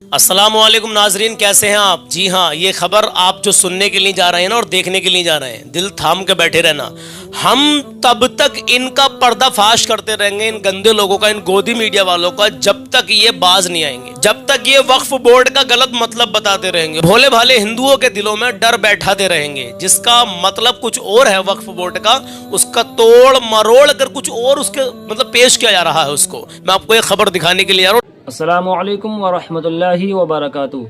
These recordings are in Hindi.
अस्सलामुअलैकुम नाजरीन, कैसे हैं आप। जी हाँ, ये खबर आप जो सुनने के लिए जा रहे हैं ना और देखने के लिए जा रहे हैं, दिल थाम के बैठे रहना। हम तब तक इनका पर्दाफाश करते रहेंगे, इन गंदे लोगों का, इन गोदी मीडिया वालों का, जब तक ये बाज नहीं आएंगे, जब तक ये वक्फ बोर्ड का गलत मतलब बताते रहेंगे, भोले भाले हिंदुओं के दिलों में डर बैठाते रहेंगे। जिसका मतलब कुछ और है वक्फ बोर्ड का, उसका तोड़ मरोड़ कर कुछ और उसके मतलब पेश किया जा रहा है। उसको मैं आपको एक खबर दिखाने के लिए आ रहा हूं। अस्सलामुअलैकुम वरहमतुल्लाहि वबरकातुहू।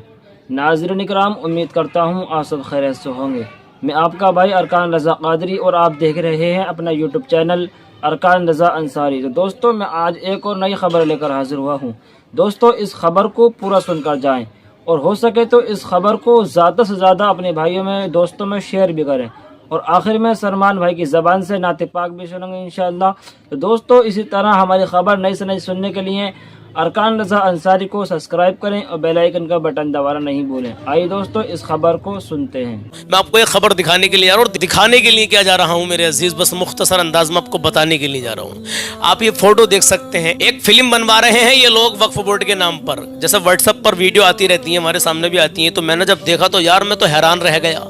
नाज़रीन इकराम, उम्मीद करता हूँ आप सब खैरियत से होंगे। मैं आपका भाई अरकान रज़ा कादरी और आप देख रहे हैं अपना यूट्यूब चैनल अरकान रज़ा अंसारी। तो दोस्तों, मैं आज एक और नई खबर लेकर हाजिर हुआ हूँ। दोस्तों, इस खबर को पूरा सुनकर जाएं और हो सके तो इस खबर को ज़्यादा से ज़्यादा अपने भाइयों में, दोस्तों में शेयर भी करें। और आखिर में सलमान भाई की ज़बान से नाते पाक भी सुनेंगे इंशाअल्लाह। तो दोस्तों, इसी तरह हमारी खबर नई से नई सुनने के लिए अरकान रज़ा अंसारी को सब्सक्राइब करें और बेल आइकन का बटन दबाना नहीं भूलें। आइए दोस्तों, इस खबर को सुनते हैं। मैं आपको एक खबर दिखाने के लिए आ रहा हूँ। और दिखाने के लिए क्या जा रहा हूँ मेरे अजीज, बस मुख्तसर अंदाज में आपको बताने के लिए जा रहा हूँ। आप ये फोटो देख सकते हैं, एक फिल्म बनवा रहे हैं ये लोग वक्फ बोर्ड के नाम पर। जैसे व्हाट्सएप पर वीडियो आती रहती है, हमारे सामने भी आती है, तो मैंने जब देखा तो यार मैं तो हैरान रह गया।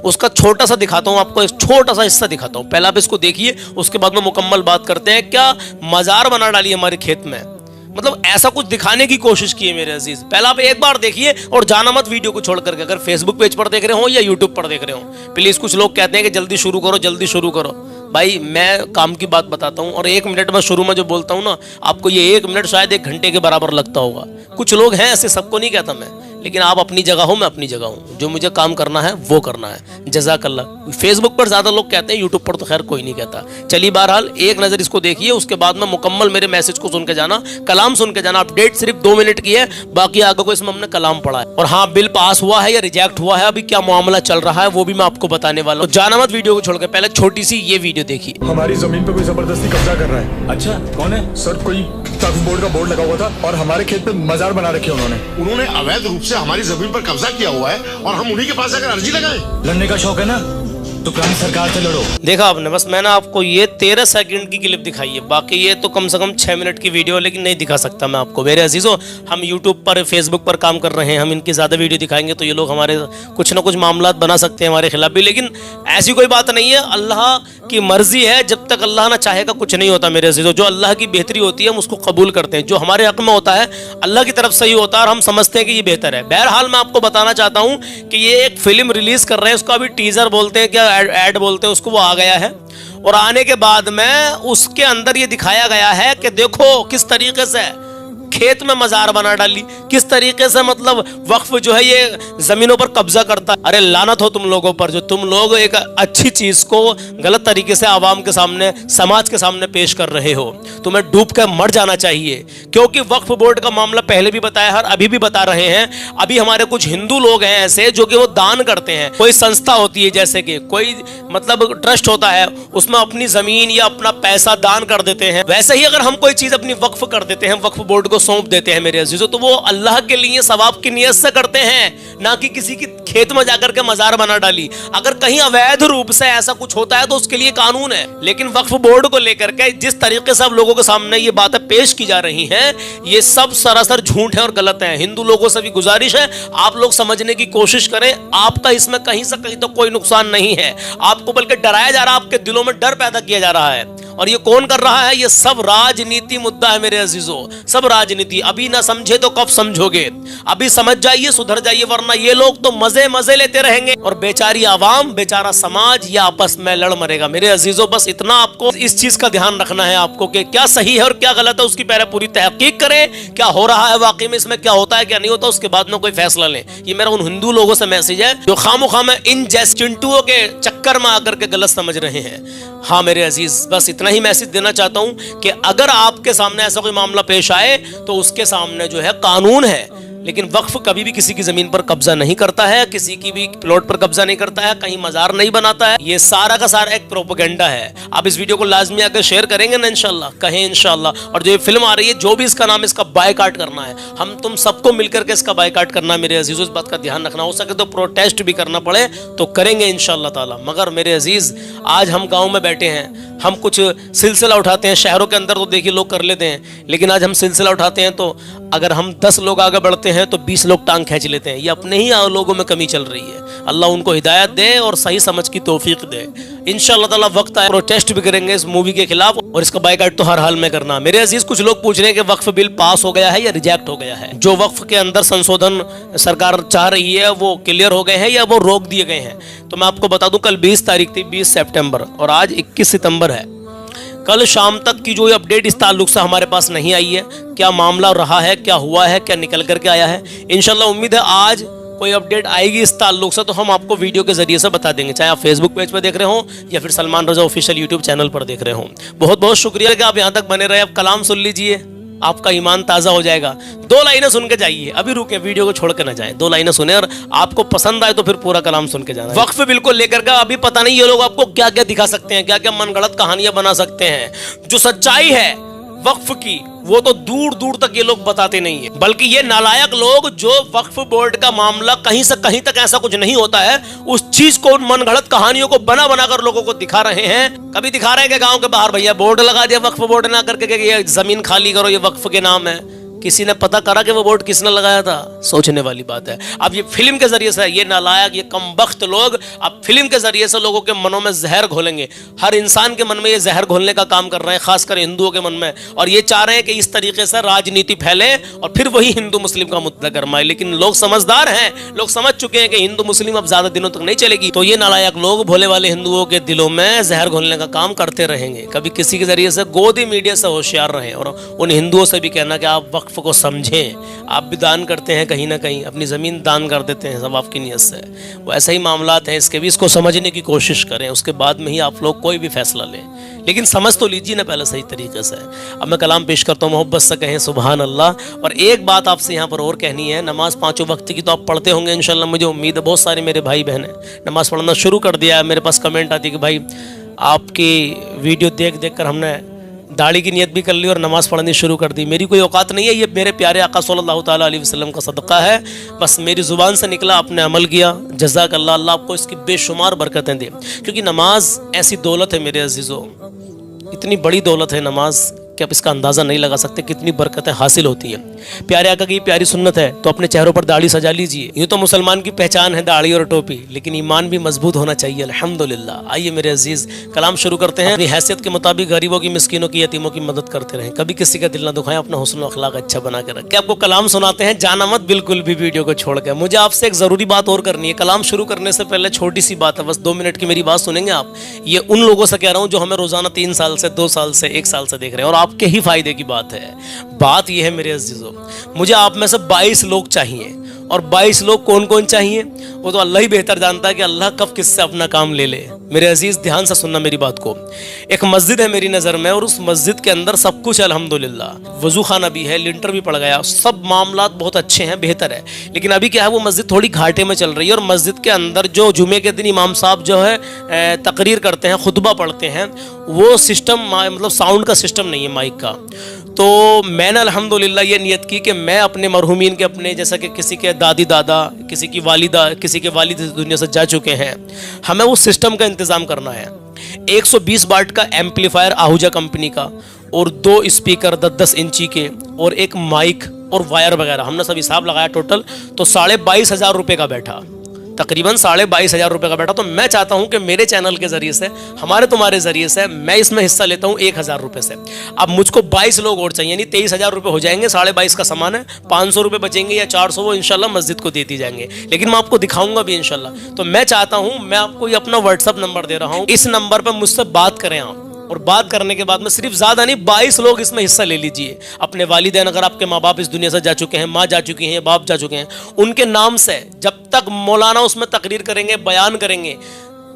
उसका छोटा सा दिखाता हूँ आपको, एक छोटा सा हिस्सा दिखाता हूँ। पहले आप इसको देखिए, उसके बाद में मुकम्मल बात करते हैं। क्या मजार बना डाली हमारे खेत में, मतलब ऐसा कुछ दिखाने की कोशिश की है मेरे अजीज। पहले आप एक बार देखिए और जाना मत वीडियो को छोड़ करके। अगर फेसबुक पेज पर देख रहे हो या यूट्यूब पर देख रहे हो, प्लीज, कुछ लोग कहते हैं कि जल्दी शुरू करो जल्दी शुरू करो। भाई, मैं काम की बात बताता हूँ और 1 मिनट में शुरू में जो बोलता हूँ ना, आपको ये 1 मिनट शायद 1 घंटे के बराबर लगता होगा। कुछ लोग हैं ऐसे, सबको नहीं कहता मैं, लेकिन आप अपनी जगह हो, मैं अपनी जगह हूँ। जो मुझे काम करना है वो करना है। जज़ाकल्लाह। फेसबुक पर ज्यादा लोग कहते हैं, यूट्यूब पर तो खैर कोई नहीं कहता। चलिए, बहरहाल एक नजर इसको देखिए, उसके बाद में मुकम्मल मेरे मैसेज को सुन के जाना, कलाम सुन के जाना। अपडेट सिर्फ 2 मिनट की है, बाकी आगे को इसमें हमने कलाम पढ़ा है। और हाँ, बिल पास हुआ है या रिजेक्ट हुआ है, अभी क्या मामला चल रहा है वो भी मैं आपको बताने वाला हूँ। जाना मत वीडियो को छोड़ के, पहले छोटी सी ये वीडियो देखिए। हमारी जमीन पे कोई जबरदस्ती कब्जा कर रहा है। अच्छा, कौन है? सर, कोई वक्फ बोर्ड का बोर्ड लगा हुआ था और हमारे खेत पे मजार बना रखे उन्होंने अवैध रूप से हमारी जमीन पर कब्जा किया हुआ है और हम उन्हीं के पास जाकर अर्जी लगाएं। लड़ने का शौक है ना, तो पुरानी सरकार से लड़ो। देखा आपने, बस मैंने आपको ये 13 सेकंड की क्लिप दिखाई है, बाकी ये तो कम से कम 6 मिनट की वीडियो, लेकिन नहीं दिखा सकता मैं आपको। मेरे अजीजों, हम यूट्यूब पर फेसबुक पर काम कर रहे हैं, हम इनकी ज़्यादा वीडियो दिखाएंगे तो ये लोग हमारे कुछ ना कुछ मामला बना सकते हैं हमारे खिलाफ भी, लेकिन ऐसी कोई बात नहीं है। अल्लाह की मर्जी है, जब तक अल्लाह ना चाहेगा कुछ नहीं होता मेरे अजीजों। जो अल्लाह की बेहतरी होती है हम उसको कबूल करते हैं, जो हमारे हक में होता है अल्लाह की तरफ से ही होता है और हम समझते हैं कि ये बेहतर है। बहरहाल, मैं आपको बताना चाहता हूँ कि ये एक फिल्म रिलीज कर रहे हैं, उसका अभी टीजर बोलते हैं, क्या ऐड बोलते हैं उसको, वो आ गया है। और आने के बाद में उसके अंदर ये दिखाया गया है कि देखो किस तरीके से खेत में मजार बना डाली, किस तरीके से मतलब वक्फ जो है ये जमीनों पर कब्जा करता है। अरे लानत हो तुम लोगों पर, जो तुम लोग एक अच्छी चीज को गलत तरीके से आवाम के सामने, समाज के सामने पेश कर रहे हो। तुम्हें डूब कर मर जाना चाहिए, क्योंकि वक्फ बोर्ड का मामला पहले भी बताया है और अभी भी बता रहे हैं। अभी हमारे कुछ हिंदू लोग हैं ऐसे जो कि वो दान करते हैं। कोई संस्था होती है, जैसे कि कोई मतलब ट्रस्ट होता है, उसमें अपनी जमीन या अपना पैसा दान कर देते हैं। वैसे ही अगर हम कोई चीज अपनी वक्फ कर देते हैं, वक्फ बोर्ड को सौंप देते हैं मेरे अजीजों, तो वो अल्लाह के लिए सवाब की नियत से करते हैं, ना कि किसी की खेत में जाकर के मजार बना डाली। अगर कहीं अवैध रूप से ऐसा कुछ होता है तो उसके लिए कानून है, लेकिन वक्फ बोर्ड को लेकर के जिस तरीके से अब लोगों के सामने ये बातें पेश की जा रही हैं, ये सब सरासर झूठ है और गलत है। हिंदू लोगों से भी गुजारिश है, आप लोग समझने की कोशिश करें। आपका इसमें कहीं से कहीं तो कोई नुकसान नहीं है, आपको बल्कि डराया जा रहा है, आपके दिलों में डर पैदा किया जा रहा है। और ये कौन कर रहा है? ये सब राजनीति मुद्दा है मेरे अजीजों, सब राजनीति। अभी ना समझे तो कब समझोगे? अभी समझ जाइए, सुधर जाइए, वरना ये लोग तो मजे मजे लेते रहेंगे और बेचारी आवाम, बेचारा समाज ये आपस में लड़ मरेगा। मेरे अजीजों, बस इतना आपको इस चीज का ध्यान रखना है आपको कि क्या सही है और क्या गलत है, उसकी पहले पूरी तहकीक करें। क्या हो रहा है वाकई में, इसमें क्या होता है क्या नहीं होता, उसके बाद में कोई फैसला लें। ये मेरा उन हिंदू लोगों से मैसेज है जो खामोखा में इन जैसे चिंटुओं के चक्कर में आकर के गलत समझ रहे हैं। हाँ मेरे अजीज, बस इतना ही मैसेज देना चाहता हूं कि अगर आपके सामने ऐसा कोई मामला पेश आए तो उसके सामने जो है कानून है, लेकिन वक्फ कभी भी किसी की जमीन पर कब्जा नहीं करता है, किसी की भी प्लॉट पर कब्जा नहीं करता है, कहीं मजार नहीं बनाता है। ये सारा का सारा एक प्रोपेगेंडा है। आप इस वीडियो को लाजमी आकर शेयर करेंगे ना, इंशाल्लाह, कहें इंशाल्लाह। और जो ये फिल्म आ रही है, जो भी इसका नाम, इसका बायकाट करना है, हम तुम सबको मिलकर के इसका बायकाट करना है मेरे अजीज। इस बात का ध्यान रखना, हो सके तो प्रोटेस्ट भी करना पड़े तो करेंगे इंशाल्लाह ताला। मगर मेरे अजीज, आज हम गाँव में बैठे हैं, हम कुछ सिलसिला उठाते हैं शहरों के अंदर तो देखिए लोग कर लेते हैं, लेकिन आज हम सिलसिला उठाते हैं तो अगर हम 10 लोग आगे बढ़ते हैं तो 20 लोग टांग खींच लेते हैं। ये अपने ही लोगों में कमी चल रही है। अल्लाह उनको हिदायत दे और सही समझ की तौफीक दे। इंशाअल्लाह ताला वक्त आए प्रोटेस्ट भी करेंगे इस मूवी के खिलाफ और इसका बायकॉट तो हर हाल में करना। मेरे अजीज, कुछ लोग पूछ रहे हैं कि वक्फ बिल पास हो गया है या रिजेक्ट हो गया है। जो वक्फ के अंदर संशोधन सरकार चाह रही है वो क्लियर हो गए हैं या वो रोक दिए गए हैं। तो मैं आपको बता दूं, कल 20 तारीख थी, 20 सितंबर, और आज 21 सितंबर है। कल शाम तक की जो अपडेट इस ताल्लुक से हमारे पास नहीं आई है, क्या मामला रहा है, क्या हुआ है, क्या निकल करके आया है। इंशाल्लाह उम्मीद है आज कोई अपडेट आएगी इस ताल्लुक से तो हम आपको वीडियो के जरिए से बता देंगे, चाहे आप फेसबुक पेज पर देख रहे हो या फिर सलमान रजा ऑफिशियल यूट्यूब चैनल पर देख रहे हो। बहुत बहुत शुक्रिया कि आप यहाँ तक बने रहे। अब कलाम सुन लीजिए, आपका ईमान ताज़ा हो जाएगा। 2 लाइनें सुन के जाइए, अभी रुके, वीडियो को छोड़ के ना जाए। 2 लाइनें सुने और आपको पसंद आए तो फिर पूरा कलाम सुन के जाना। वक्फ बिल्कुल लेकर का अभी पता नहीं ये लोग आपको क्या क्या दिखा सकते हैं, क्या क्या मनगढ़ंत कहानियां बना सकते हैं। जो सच्चाई है वक्फ की वो तो दूर दूर तक ये लोग बताते नहीं है, बल्कि ये नालायक लोग जो वक्फ बोर्ड का मामला कहीं से कहीं तक ऐसा कुछ नहीं होता है उस चीज को, उन मनगढ़ंत कहानियों को बना बना कर लोगों को दिखा रहे हैं। कभी दिखा रहे हैं कि गांव के बाहर भैया बोर्ड लगा दिया वक्फ बोर्ड ना करके कि ये जमीन खाली करो, ये वक्फ के नाम है। किसी ने पता करा कि वो बोर्ड किसने लगाया था? सोचने वाली बात है। अब ये फिल्म के जरिए से ये नालायक, ये कमबख्त लोग अब फिल्म के जरिए से लोगों के मनों में जहर घोलेंगे। हर इंसान के मन में ये जहर घोलने का काम कर रहे हैं, खासकर हिंदुओं के मन में, और ये चाह रहे हैं कि इस तरीके से राजनीति फैले और फिर वही हिंदू मुस्लिम का मुद्दा गरमाए। लेकिन लोग समझदार हैं, लोग समझ चुके हैं कि हिंदू मुस्लिम अब ज्यादा दिनों तक नहीं चलेगी, तो ये नालायक लोग भोले वाले हिंदुओं के दिलों में जहर घोलने का काम करते रहेंगे। कभी किसी के जरिए से गोदी मीडिया से होशियार रहें और उन हिंदुओं से भी कहना कि आप वक्फ को समझें। आप भी दान करते हैं, कहीं ना कहीं अपनी ज़मीन दान कर देते हैं सब आपकी नीयत से, वो ऐसे ही मामलात हैं। इसके भी इसको समझने की कोशिश करें, उसके बाद में ही आप लोग कोई भी फैसला लें, लेकिन समझ तो लीजिए ना पहले सही तरीके से। अब मैं कलाम पेश करता हूँ, मोहब्बत से कहें सुबहान अल्लाह। और एक बात आपसे यहाँ पर और कहनी है, नमाज 5 वक्त की तो आप पढ़ते होंगे इंशाल्लाह, मुझे उम्मीद है। बहुत सारे मेरे भाई बहन नमाज पढ़ना शुरू कर दिया है। मेरे पास कमेंट आती है कि भाई आपकी वीडियो देख देख कर हमने दाढ़ी की नियत भी कर ली और नमाज पढ़नी शुरू कर दी। मेरी कोई औकात नहीं है, ये मेरे प्यारे आका सल्लल्लाहु ताला अलैहि वसल्लम का सदका है। बस मेरी ज़ुबान से निकला, आपने अमल किया, जज़ाकल्लाह। अल्लाह आपको इसकी बेशुमार बरकतें दे, क्योंकि नमाज ऐसी दौलत है मेरे अजीज़ों, इतनी बड़ी दौलत है नमाज कि आप इसका अंदाज़ा नहीं लगा सकते कितनी बरकतें हासिल होती हैं। प्यारे आका की प्यारी सुन्नत है तो अपने चेहरों पर दाढ़ी सजा लीजिए। यूँ तो मुसलमान की पहचान है दाढ़ी और टोपी, लेकिन ईमान भी मजबूत होना चाहिए अल्हम्दुलिल्लाह। आइए मेरे अजीज़, कलाम शुरू करते हैं। अपनी हैसियत के मुताबिक गरीबों की, मिस्किनों की, यतीमों की मदद करते रहें, कभी किसी का दिल ना दुखाएं, अपना हुस्न अखलाक अच्छा बना के रखें। आपको कलाम सुनाते हैं, जाना मत बिल्कुल भी वीडियो को छोड़ के। मुझे आपसे एक ज़रूरी बात और करनी है। कलाम शुरू करने से पहले छोटी सी बात है, बस 2 मिनट की मेरी बात सुनेंगे आप। ये उन लोगों से कह रहा हूँ जो हमें रोज़ाना 3 साल से, 2 साल से, 1 साल से देख रहे हैं, और आपके ही फ़ायदे की बात है। बात यह है मेरे अजीजों, मुझे आप में से 22 लोग चाहिए, और 22 लोग कौन कौन चाहिए वो तो अल्लाह ही बेहतर जानता है कि अल्लाह कब किससे अपना काम ले ले। मेरे अजीज़ ध्यान से सुनना मेरी बात को। एक मस्जिद है मेरी नज़र में, और उस मस्जिद के अंदर सब कुछ है अल्हम्दुलिल्लाह। वज़ू खाना भी है, लिंटर भी पड़ गया, सब मामलात बहुत अच्छे हैं, बेहतर है। लेकिन अभी क्या है, वो मस्जिद थोड़ी घाटे में चल रही है, और मस्जिद के अंदर जो जुमे के दिन इमाम साहब जो है तकरीर करते हैं, खुतबा पढ़ते हैं, वो सिस्टम मतलब साउंड का सिस्टम नहीं है माइक का। तो मैंने अल्हम्दुलिल्लाह ये नियत की कि मैं अपने मरहूमीन के, अपने जैसा कि किसी के दादी दादा, किसी की वालिदा, किसी के वालिद दुनिया से जा चुके हैं, हमें उस सिस्टम का इंतज़ाम करना है। 120 वाट का एम्पलीफायर आहूजा कंपनी का, और 2 स्पीकर 10-10 इंची के, और एक माइक और वायर वगैरह, हमने सब हिसाब लगाया टोटल तो 22,500 रुपये का बैठा, तकरीबन 22,500 रुपये का बैठा। तो मैं चाहता हूं कि मेरे चैनल के जरिए से, हमारे तुम्हारे जरिए से, मैं इसमें हिस्सा लेता हूं 1,000 रुपये से। अब मुझको 22 लोग और चाहिए, यानी 23,000 रुपये हो जाएंगे। 22,500 का सामान है, 500 रुपये बचेंगे या 400, वो इंशाल्लाह मस्जिद को दे दी जाएंगे, लेकिन मैं आपको दिखाऊंगा भी इंशाल्लाह। तो मैं चाहता हूँ, मैं आपको ये अपना व्हाट्सअप नंबर दे रहा हूँ, इस नंबर पर मुझसे बात करें आप, और बात करने के बाद में सिर्फ ज़्यादा नहीं 22 लोग इसमें हिस्सा ले लीजिए। अपने वालिदैन, अगर आपके माँ बाप इस दुनिया से जा चुके हैं, माँ जा चुकी हैं, बाप जा चुके हैं, उनके नाम से जब तक मौलाना उसमें तकरीर करेंगे, बयान करेंगे,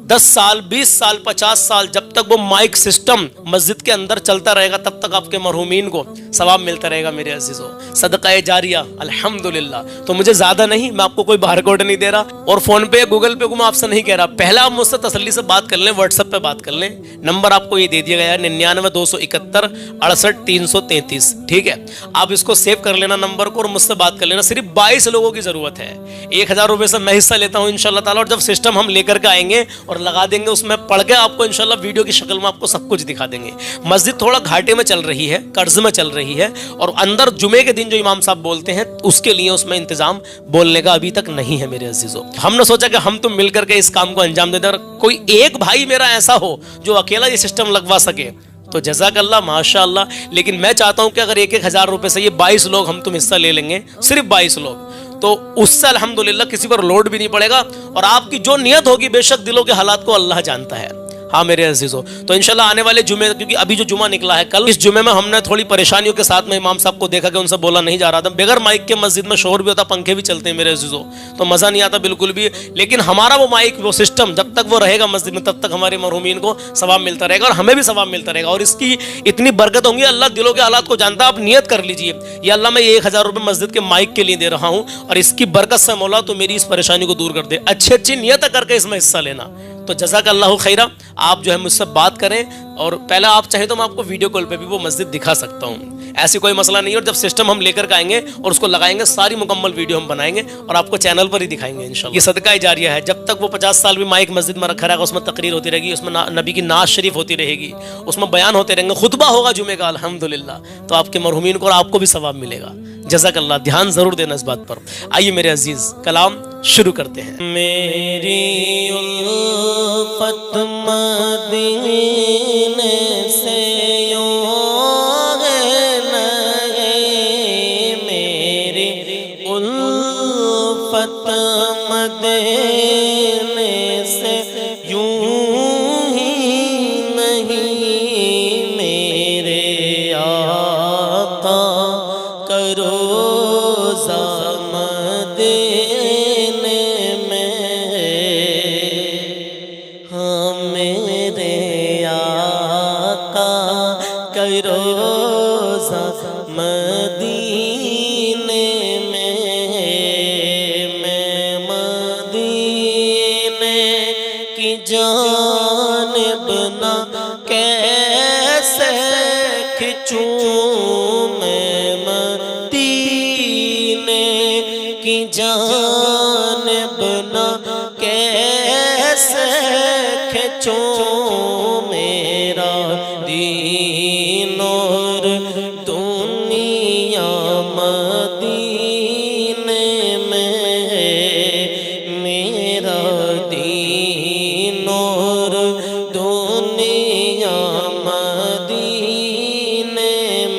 10 साल, 20 साल, 50 साल, जब तक वो माइक सिस्टम मस्जिद के अंदर चलता रहेगा, तब तक आपके मरहूमीन को सवाब मिलता रहेगा मेरे अजीज़ों। सदका जारिया अल्हम्दुलिल्लाह। तो मुझे ज़्यादा नहीं, मैं आपको कोई बाहर कोड नहीं दे रहा, और फ़ोन पे, गूगल पे को मैं आपसे नहीं कह रहा। पहले आप मुझसे तसल्ली से बात कर लें, व्हाट्सएप पे बात कर लें। नंबर आपको ये दे दिया गया है 99-271 68 333, ठीक है। आप इसको सेव कर लेना नंबर को, और मुझसे बात कर लेना। सिर्फ 22 लोगों की ज़रूरत है। 1,000 रुपये से मैं हिस्सा लेता हूँ इंशाल्लाह ताला, और जब सिस्टम हम लेकर के आएंगे और लगा देंगे, उसमें पढ़ के आपको इंशाल्लाह वीडियो की शक्ल में आपको सब कुछ दिखा देंगे। मस्जिद थोड़ा घाटे में चल रही है, कर्ज में चल रही है, और अंदर जुमे के दिन जो इमाम साहब बोलते हैं उसके लिए उसमें इंतजाम बोलने का अभी तक नहीं है मेरे अजीजों। हमने सोचा कि हम तो मिल करके इस काम को अंजाम दे दें, और कोई एक भाई मेरा ऐसा हो जो अकेला ये सिस्टम लगवा सके तो जज़ाकल्लाह, माशाअल्लाह। लेकिन मैं चाहता हूं कि अगर 1,000 रुपए से ये 22 लोग हम तुम हिस्सा ले लेंगे, सिर्फ 22 लोग, तो उससे अल्हम्दुलिल्लाह किसी पर लोड भी नहीं पड़ेगा, और आपकी जो नियत होगी बेशक दिलों के हालात को अल्लाह जानता है। हाँ मेरे अजीजों, तो इंशाल्लाह आने वाले जुमे, क्योंकि अभी जो जुमा निकला है कल, इस जुमे में हमने थोड़ी परेशानियों के साथ में इमाम साहब को देखा कि उनसे बोला नहीं जा रहा था। बगैर माइक के मस्जिद में शोर भी होता, पंखे भी चलते हैं मेरे अजीजों, तो मज़ा नहीं आता बिल्कुल भी। लेकिन हमारा वो माइक, वो सिस्टम जब तक वो रहेगा मस्जिद में, तब तक हमारे मरहूमीन को सवाब मिलता रहेगा और हमें भी सवाब मिलता रहेगा, और इसकी इतनी बरकत होंगी। अल्लाह दिलों के हालात को जानता है। आप नियत कर लीजिए, या अल्लाह मैं 1,000 रुपये मस्जिद के माइक के लिए दे रहा हूँ, और इसकी बरकत से मौला तो मेरी इस परेशानी को दूर कर दे। अच्छी अच्छी नियत करके इसमें हिस्सा लेना। तो जज़ाकल्लाहु खैरा, आप जो है मुझसे बात करें, और पहले आप चाहें तो मैं आपको वीडियो कॉल पे भी वो मस्जिद दिखा सकता हूँ, ऐसी कोई मसला नहीं है। और जब सिस्टम हम लेकर के आएंगे और उसको लगाएंगे, सारी मुकम्मल वीडियो हम बनाएंगे और आपको चैनल पर ही दिखाएंगे इंशाल्लाह। ये सदका जारिया है, जब तक वो 50 साल भी माइक मस्जिद में रखा रहेगा, उसमें तकरीर होती रहेगी, उसमें नबी की नाज शरीफ होती रहेगी, उसमें बयान होते रहेंगे, खुतबा होगा जुमे का अल्हम्दुलिल्लाह, तो आपके मरहूमीन को और आपको भी सवाब मिलेगा। जज़ाकल्लाह, ध्यान जरूर देना इस बात पर। आइए मेरे अजीज, कलाम शुरू करते हैं। मेरी उल्फत मदीने से यूं है नहीं, मेरी उल्फत मदीने से यूं ही नहीं, मेरे आका करो जानिब ना कैसे खिंचूं मैं मदीने की जानिब ना कैसे खिंचूं, मेरा दीन और दुनिया मदीने में है, मेरा दीन और दुनिया मदीने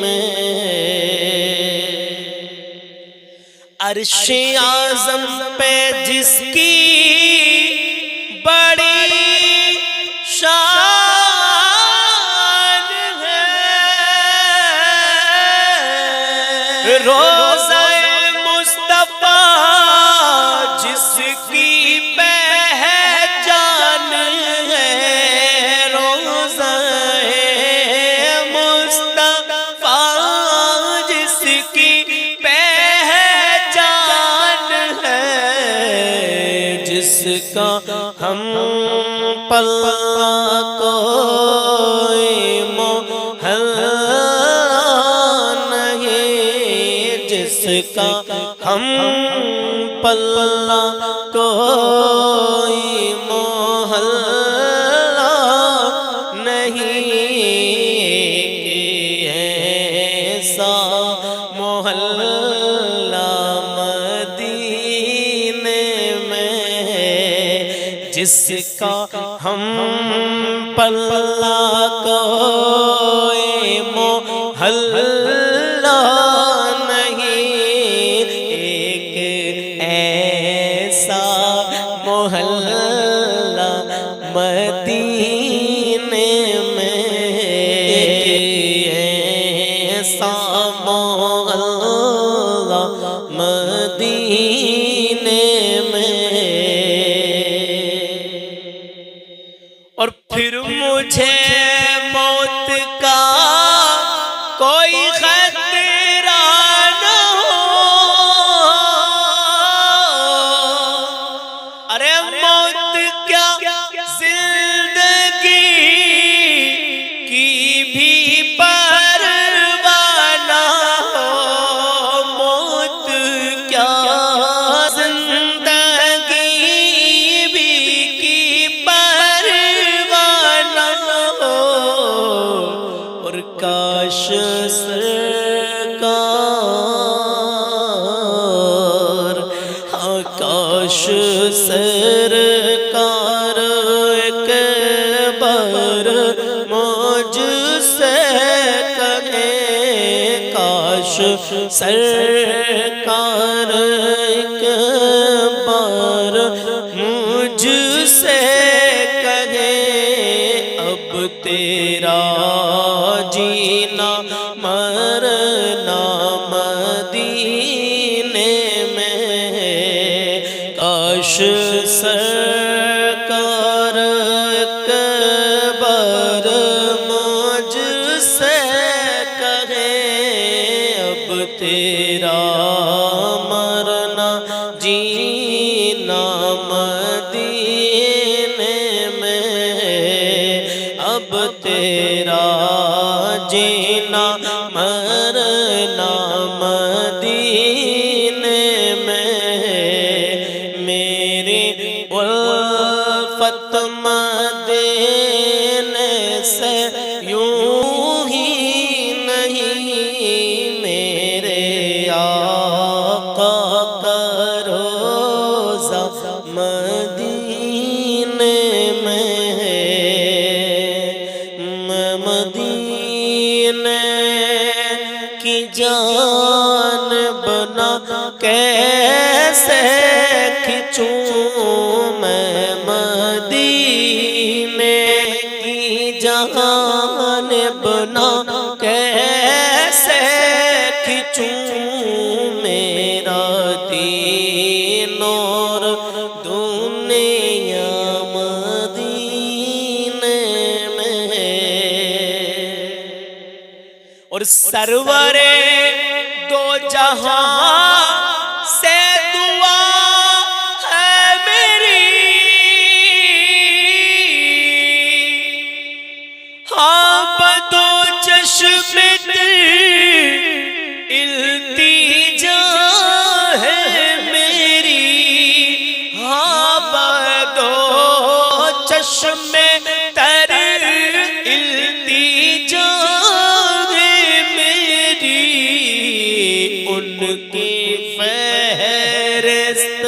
में है। अर्श आज़म पे जिसकी बड़ी शान है, रोज़ा-ए मुस्तफ़ा जिसकी पहचान है, रोज़ा-ए मुस्तफ़ा जिसकी जिसका हम पल्ला कोई मोहल्ला नहीं, जिसका हम पल्ला कोई मोहल्ला नहीं, ऐसा मोहल्ला जिसका हम पल्ला कोई मोहल्ला नहीं, एक ऐसा मोहल्ला मदीने में, ऐसा मोहल्ला मदीने में। और फिर मुझे मौत का कोई खतरा न हो, अरे मौत क्या जिंदगी की भी परवाह न हो, मौत क्या काश सरकार एक बार मुझसे कहे, काश सरकार एक बार मुझसे कहे, अब तेरा जीना मरना मदीने में है। काश सरकार एक बार मुझसे कहे, अब तेरा मरना जीना मदीने में है। अब तेरा जीना मरना मदीने में है। मेरी उल्फत मदीने से यूं ही नहीं, मेरे आका का रोज़ा मदीने में है। मैं मदीने की जान बना कैसे खिंचूं, मैं मदीने की जान बना कैसे खिंचूं, मेरा दीन और दुनिया मदीने में है। और सरवरे दो जहां से दुआ है मेरी, हाँ बदो चश्मे इल्तिजा है मेरी, हाँ बदो चश्मे तर इल्तिजा है मेरी। उनकी फहरिस्त,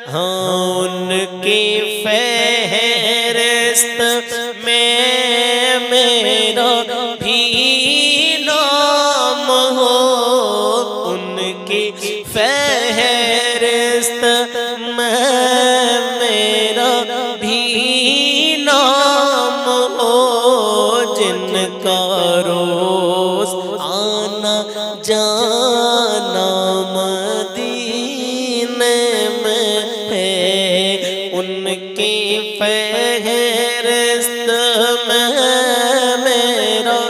हाँ उनकी फहरिस्त में मेरा भी नाम हो, उनकी फहरिस्त में मेरा भी नाम हो, जिनका रोज आना जाना मदीने में है। उनकी फहरिस्त में मेरा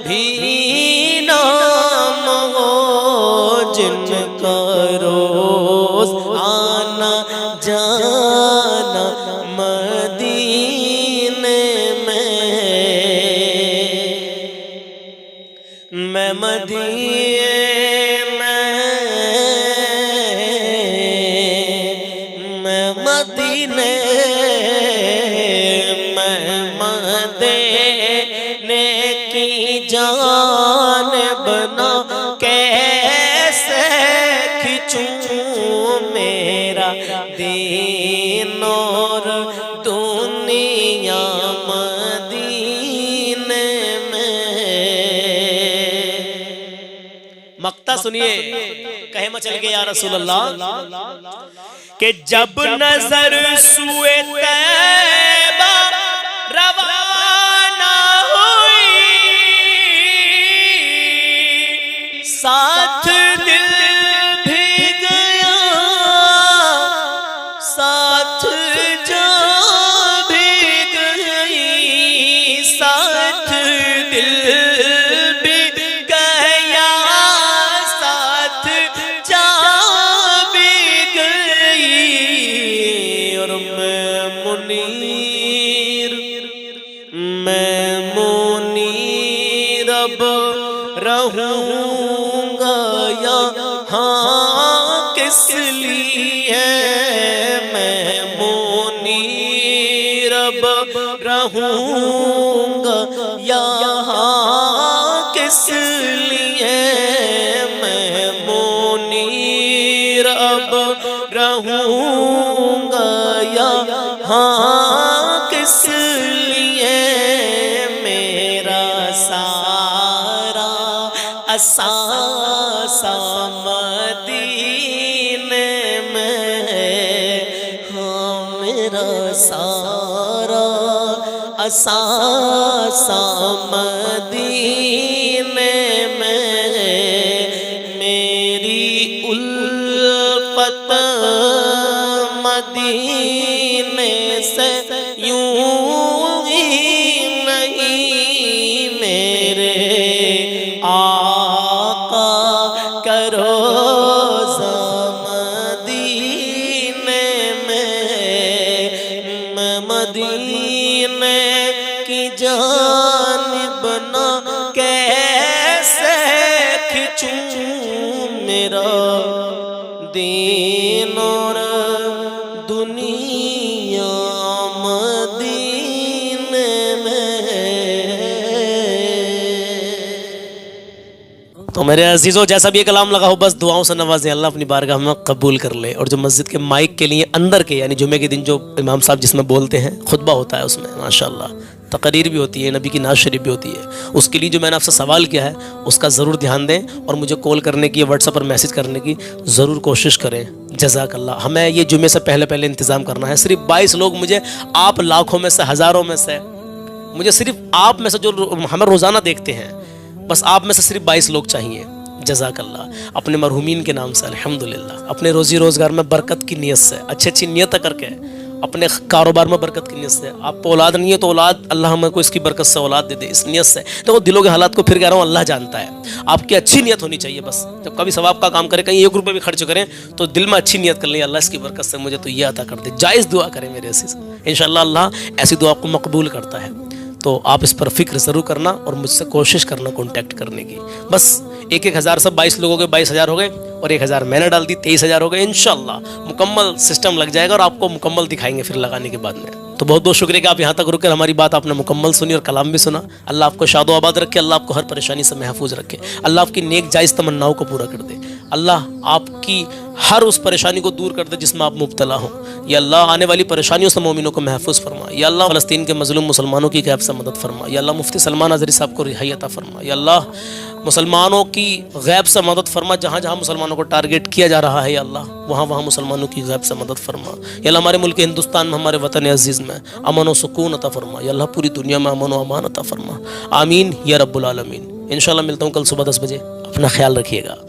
भी नाम हो, जिनका रोज आना जाना मदीने में है। मैं मदीने की जान बना कैसे खिंचूं, मेरा दीन और दुनिया मदीने में है। मक्ता सुनिए, कहे मचल के या रसूल अल्लाह कि जब नजर सुए तैबा रवाना हुई, साथ दिल भी गया साथ जान भी गई, साथ दिल भी गया साथ जान भी गई। और मैं मुनीर अब रहूंगा यहाँ किस लिए, मैं मुनीर अब रहूंगा यहाँ किस लिए, मैं मुनीर अब रहूंगा यहाँ किस लिए, मेरा सारा असासा मदीने में है। हाँ मेरा सारा असासा मदीने में है। मेरी उल्फत मदीने से यूं ही नहीं, मेरे आका करो मदीने में। मैं मदीने की जानिब ना कैसे खिंचूं, मेरा दीन और दुनिया मदीने में है। तो मेरे अजीज़ों, जैसा भी ये कलाम लगा हो बस दुआओं से नवाजें, अल्लाह अपनी बारगाह में कबूल कर ले। और जो मस्जिद के माइक के लिए अंदर के, यानी जुमे के दिन जो इमाम साहब जिसमें बोलते हैं, खुतबा होता है उसमें माशाअल्लाह, तकरीर भी होती है, नबी की नाज शरीफ भी होती है, उसके लिए जो मैंने आपसे सवाल किया है उसका ज़रूर ध्यान दें और मुझे कॉल करने की, व्हाट्सएप पर मैसेज करने की ज़रूर कोशिश करें। जज़ाकल्लाह। हमें ये जुमे से पहले पहले इंतज़ाम करना है। सिर्फ 22 लोग, मुझे आप लाखों में से, हज़ारों में से, मुझे सिर्फ आप में से जो हमें रोज़ाना देखते हैं, बस आप में से सिर्फ 22 लोग चाहिए। जज़ाकल्लाह। अपने मरहूमीन के नाम से अल्हम्दुलिल्लाह, अपने रोज़ी रोज़गार में बरकत की नीयत से, अच्छी अच्छी नीयत करके, अपने कारोबार में बरकत की नीयत से। आपको औलाद नहीं है तो औलाद, अल्लाह हमें को इसकी बरकत से औलाद दे दे, इस नीयत से। तो दिलों के हालात को फिर कह रहा हूँ, अल्लाह जानता है। आपकी अच्छी नीयत होनी चाहिए बस। जब कभी सवाब का काम करें, कहीं 1 रुपये भी खर्च करें, तो दिल में अच्छी नीयत कर लें, अल्लाह इसकी बरकत से मुझे तो ये अता कर दे। जायज़ दुआ करें मेरे अज़ीज़, इंशाअल्लाह अल्लाह ऐसी दुआ को मकबूल करता है। तो आप इस पर फिक्र ज़रूर करना और मुझसे कोशिश करना कॉन्टैक्ट करने की। बस 1-1 हज़ार सब 22 लोगों के 22,000 हो गए और 1,000 मैंने डाल दी, 23,000 हो गए। इंशाल्लाह मुकम्मल सिस्टम लग जाएगा और आपको मुकम्मल दिखाएंगे फिर लगाने के बाद में। तो बहुत बहुत शुक्रिया कि आप यहाँ तक रुककर हमारी बात आपने मुकम्मल सुनी और कलाम भी सुना। अल्लाह आपको शादो आबाद रखे, अल्लाह आपको हर परेशानी से महफूज रखे, अल्लाह आपकी नेक जायज़ तमन्नाओं को पूरा कर दे, अल्लाह आपकी हर उस परेशानी को दूर कर दे जिसमें आप मुब्तला हो। या अल्लाह आने वाली परेशानियों से मोमिनों को महफूज फरमा। या अल्लाह फ़लस्तीन के मज़लूम मुसलमानों की गैब से मदद फरमा। या अल्लाह मुफ्ती सलमान अज़हरी साहब को रिहाई अता फरमा। या अल्लाह मुसलमानों की गैब से मदद फरमा। जहाँ जहाँ मुसलमानों को टारगेट किया जा रहा है या अल्लाह, वहाँ वहाँ मुसलमानों की गैब से मदद फरमा। या अल्लाह हमारे मुल्क हिंदुस्तान में, हमारे वतन अज़ीज़ में अमन व सुकून अता फरमा। या अल्लाह पूरी दुनिया में अमन व अमान अता फरमा। आमीन या रब्बुल आलमीन। इंशाअल्लाह मिलता हूँ कल सुबह 10 बजे। अपना ख्याल रखिएगा।